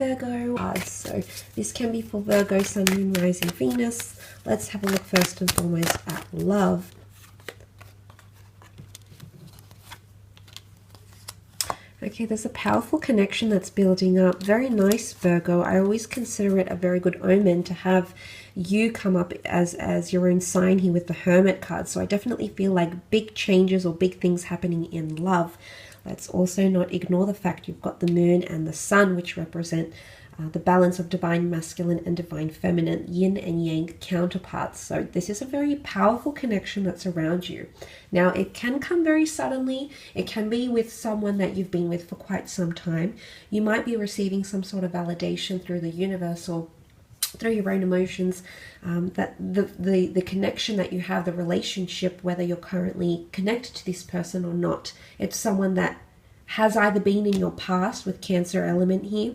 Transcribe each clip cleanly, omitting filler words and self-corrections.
Virgo cards. So this can be for Virgo, Sun, Moon, Rising, Venus. Let's have a look first and foremost at love. Okay, there's a powerful connection that's building up. Very nice, Virgo. I always consider it a very good omen to have you come up as your own sign here with the Hermit card. So I definitely feel like big changes or big things happening in love. Let's also not ignore the fact you've got the Moon and the Sun, which represent the balance of divine masculine and divine feminine, yin and yang counterparts. So this is a very powerful connection that's around you. Now, it can come very suddenly. It can be with someone that you've been with for quite some time. You might be receiving some sort of validation through the universe or through your own emotions, that the connection that you have, the relationship, whether you're currently connected to this person or not, it's someone that has either been in your past with Cancer element here,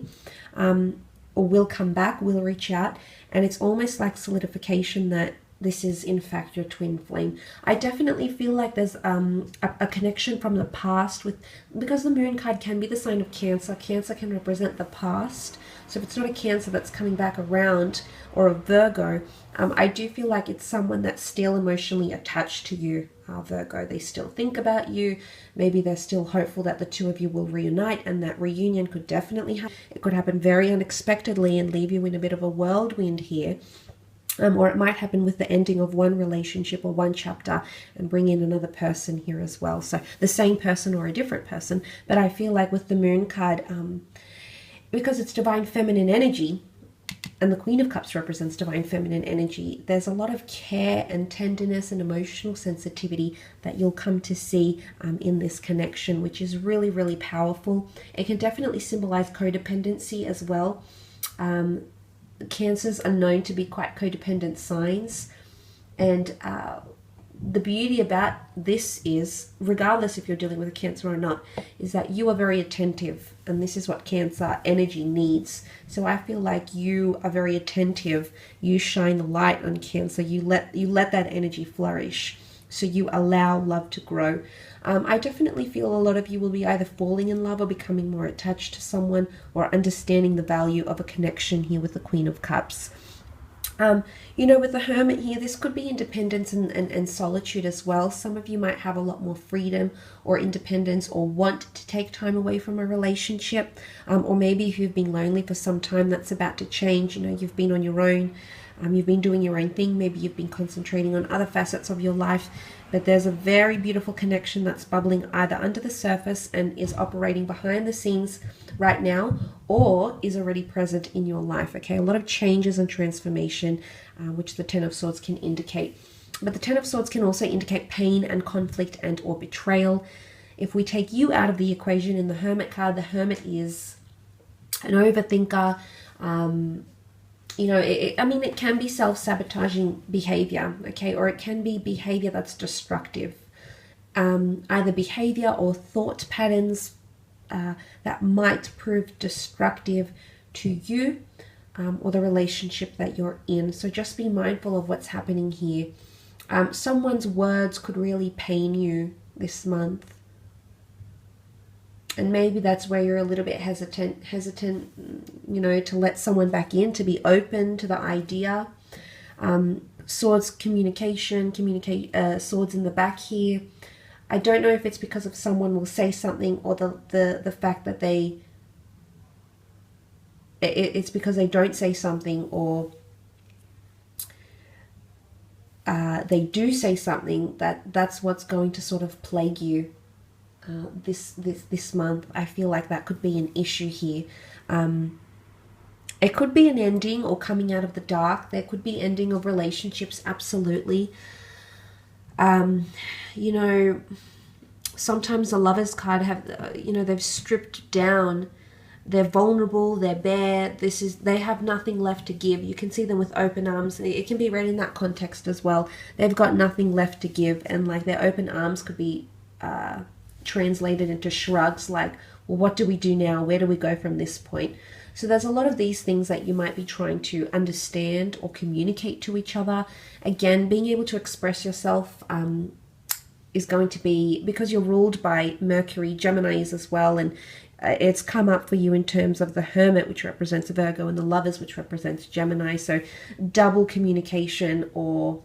or will come back, will reach out, and it's almost like solidification that this is in fact your twin flame. I definitely feel like there's a connection from the past because the Moon card can be the sign of Cancer. Cancer can represent the past. So if it's not a Cancer that's coming back around, or a Virgo, I do feel like it's someone that's still emotionally attached to you, Virgo. They still think about you. Maybe they're still hopeful that the two of you will reunite, and that reunion could definitely happen. It could happen very unexpectedly and leave you in a bit of a whirlwind here. Or it might happen with the ending of one relationship or one chapter and bring in another person here as well. So the same person or a different person. But I feel like with the Moon card, because it's divine feminine energy, and the Queen of Cups represents divine feminine energy, there's a lot of care and tenderness and emotional sensitivity that you'll come to see in this connection, which is really, really powerful. It can definitely symbolize codependency as well. Cancers are known to be quite codependent signs, and the beauty about this is, regardless if you're dealing with a Cancer or not, is that you are very attentive, and this is what Cancer energy needs. So I feel like you are very attentive. You shine the light on Cancer. You let that energy flourish. So you allow love to grow. I definitely feel a lot of you will be either falling in love or becoming more attached to someone, or understanding the value of a connection here with the Queen of Cups. You know, with the Hermit here, this could be independence and solitude as well. Some of you might have a lot more freedom or independence, or want to take time away from a relationship. Or maybe if you've been lonely for some time, that's about to change. You know, you've been on your own. You've been doing your own thing. Maybe you've been concentrating on other facets of your life. But there's a very beautiful connection that's bubbling either under the surface and is operating behind the scenes right now, or is already present in your life. Okay, a lot of changes and transformation, which the Ten of Swords can indicate. But the Ten of Swords can also indicate pain and conflict and or betrayal. If we take you out of the equation in the Hermit card, the Hermit is an overthinker. You know, it can be self-sabotaging behavior, okay? Or it can be behavior that's destructive. Either behavior or thought patterns that might prove destructive to you or the relationship that you're in. So just be mindful of what's happening here. Someone's words could really pain you this month. And maybe that's where you're a little bit hesitant, you know, to let someone back in, to be open to the idea. Swords communication, swords in the back here. I don't know if it's because of someone will say something, or the fact that it's because they don't say something, or they do say something, that's what's going to sort of plague you. This month. I feel like that could be an issue here. It could be an ending or coming out of the dark. There could be ending of relationships, absolutely. You know, sometimes the Lovers card have, you know, they've stripped down. They're vulnerable, they're bare. They have nothing left to give. You can see them with open arms. It can be read in that context as well. They've got nothing left to give, and like their open arms could be translated into shrugs, like, well, what do we do now? Where do we go from this point? So there's a lot of these things that you might be trying to understand or communicate to each other. Again, being able to express yourself is going to be, because you're ruled by Mercury, Gemini's as well, and it's come up for you in terms of the Hermit, which represents Virgo, and the Lovers, which represents Gemini. So double communication, or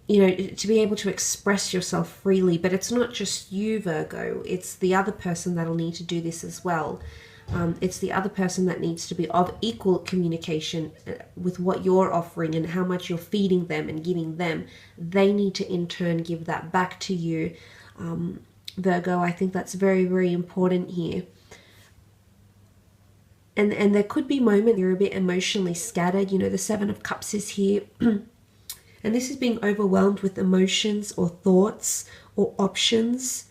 you know, to be able to express yourself freely. But it's not just you, Virgo, it's the other person that'll need to do this as well. It's the other person that needs to be of equal communication with what you're offering and how much you're feeding them and giving them. They need to in turn give that back to you. Virgo, I think that's very, very important here. And there could be moments you're a bit emotionally scattered. You know, the Seven of Cups is here. And this is being overwhelmed with emotions or thoughts or options.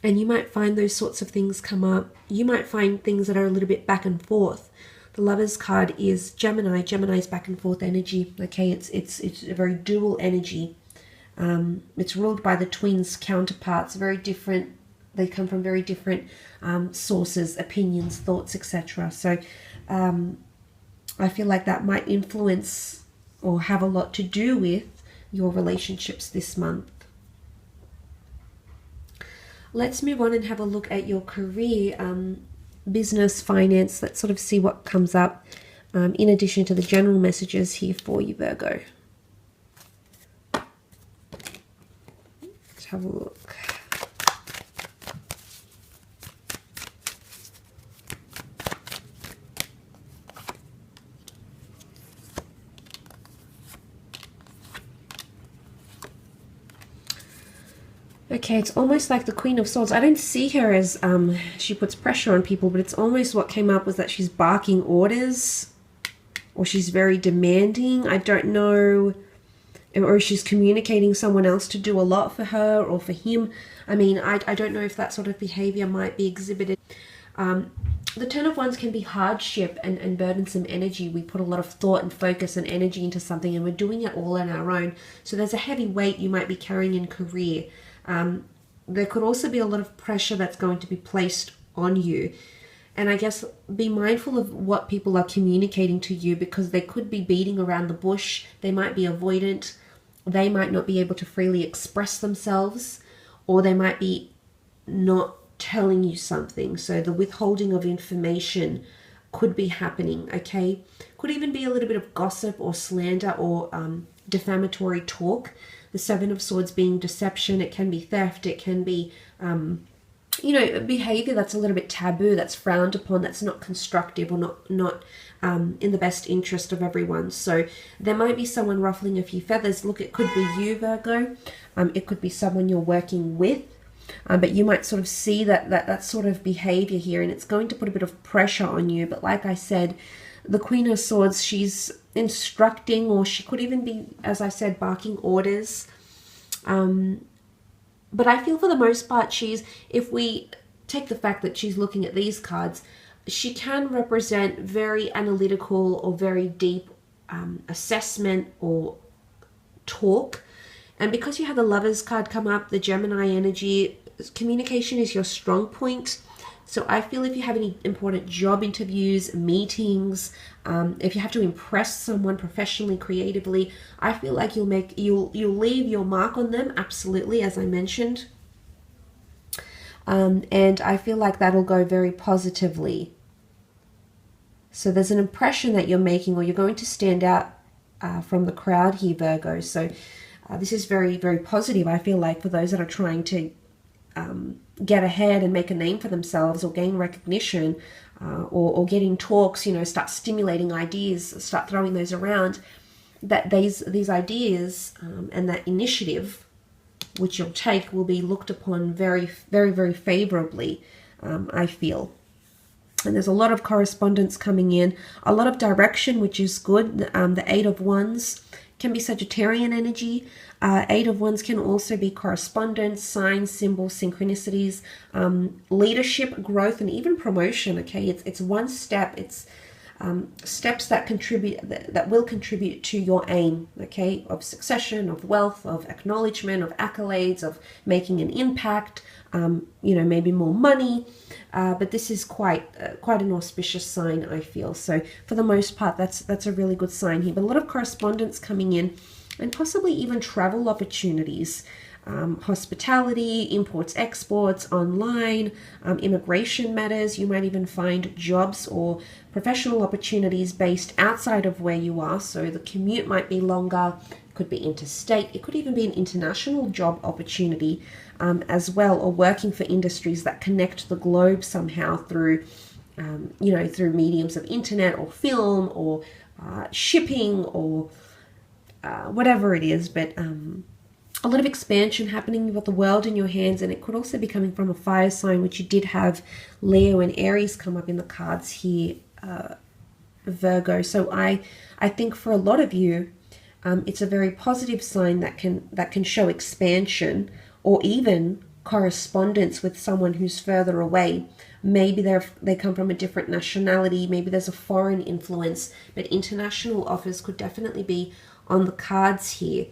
And you might find those sorts of things come up. You might find things that are a little bit back and forth. The Lovers card is Gemini. Gemini's back and forth energy. Okay, it's a very dual energy. It's ruled by the twins counterparts, very different. They come from very different sources, opinions, thoughts, etc. So I feel like that might influence or have a lot to do with your relationships this month. Let's move on and have a look at your career, business, finance. Let's sort of see what comes up in addition to the general messages here for you, Virgo. Let's have a look. Okay, it's almost like the Queen of Swords. I don't see her as she puts pressure on people, but it's almost what came up was that she's barking orders, or she's very demanding. I don't know, or she's communicating someone else to do a lot for her or for him. I mean, I don't know if that sort of behavior might be exhibited. The Ten of Wands can be hardship and burdensome energy. We put a lot of thought and focus and energy into something, and we're doing it all on our own. So there's a heavy weight you might be carrying in career. There could also be a lot of pressure that's going to be placed on you. And I guess be mindful of what people are communicating to you, because they could be beating around the bush. They might be avoidant. They might not be able to freely express themselves, or they might be not telling you something. So the withholding of information could be happening, okay? Could even be a little bit of gossip or slander or defamatory talk. The Seven of Swords being deception. It can be theft. It can be, you know, behavior that's a little bit taboo, that's frowned upon, that's not constructive, or not in the best interest of everyone. So there might be someone ruffling a few feathers. Look, it could be you, Virgo. It could be someone you're working with. But you might sort of see that sort of behavior here, and it's going to put a bit of pressure on you. But like I said, the Queen of Swords, she's instructing, or she could even be, as I said, barking orders. But I feel for the most part, if we take the fact that she's looking at these cards, she can represent very analytical or very deep assessment or talk. And because you have the Lovers card come up, the Gemini energy, communication is your strong point. So I feel if you have any important job interviews, meetings, if you have to impress someone professionally, creatively, I feel like you'll leave your mark on them, absolutely, as I mentioned. And I feel like that'll go very positively. So there's an impression that you're making, or you're going to stand out from the crowd here, Virgo. So this is very, very positive, I feel like, for those that are trying to get ahead and make a name for themselves, or gain recognition, or get in talks, you know, start stimulating ideas, start throwing those around, that these ideas and that initiative which you'll take will be looked upon very, very, very favorably, I feel. And there's a lot of correspondence coming in, a lot of direction, which is good. The Eight of Wands can be Sagittarian energy. Eight of Wands can also be correspondence, signs, symbols, synchronicities, leadership, growth, and even promotion. Okay, it's one step. It's steps that will contribute to your aim. Okay, of succession, of wealth, of acknowledgement, of accolades, of making an impact. You know, maybe more money. But this is quite an auspicious sign, I feel. So for the most part, that's a really good sign here. But a lot of correspondence coming in. and possibly even travel opportunities. Hospitality, imports, exports, online, immigration matters. You might even find jobs or professional opportunities based outside of where you are. So the commute might be longer, it could be interstate, it could even be an international job opportunity as well, or working for industries that connect the globe somehow through, through mediums of internet or film or shipping or whatever it is. But a lot of expansion happening. You've got the world in your hands, and it could also be coming from a fire sign, which you did have Leo and Aries come up in the cards here, Virgo. So I think for a lot of you, it's a very positive sign that can show expansion or even correspondence with someone who's further away. Maybe they come from a different nationality. Maybe there's a foreign influence, but international offers could definitely be on the cards here.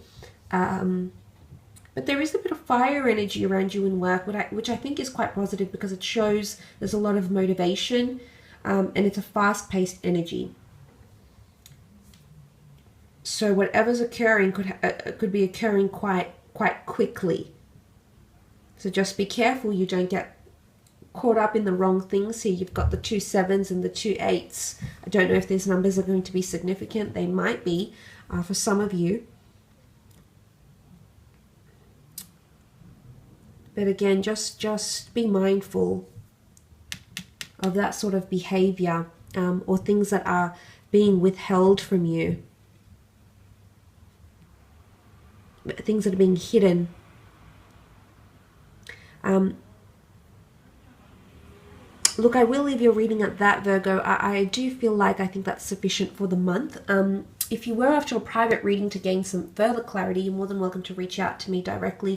But there is a bit of fire energy around you in work, which I think is quite positive because it shows there's a lot of motivation, and it's a fast-paced energy. So whatever's occurring could be occurring quite quickly. So just be careful you don't get caught up in the wrong things here. You've got the 2 7s and the 2 8s. I don't know if these numbers are going to be significant. They might be for some of you. But again, just be mindful of that sort of behavior or things that are being withheld from you. Things that are being hidden. Look, I will leave your reading at that, Virgo. I do feel like I think that's sufficient for the month. If you were after a private reading to gain some further clarity, you're more than welcome to reach out to me directly.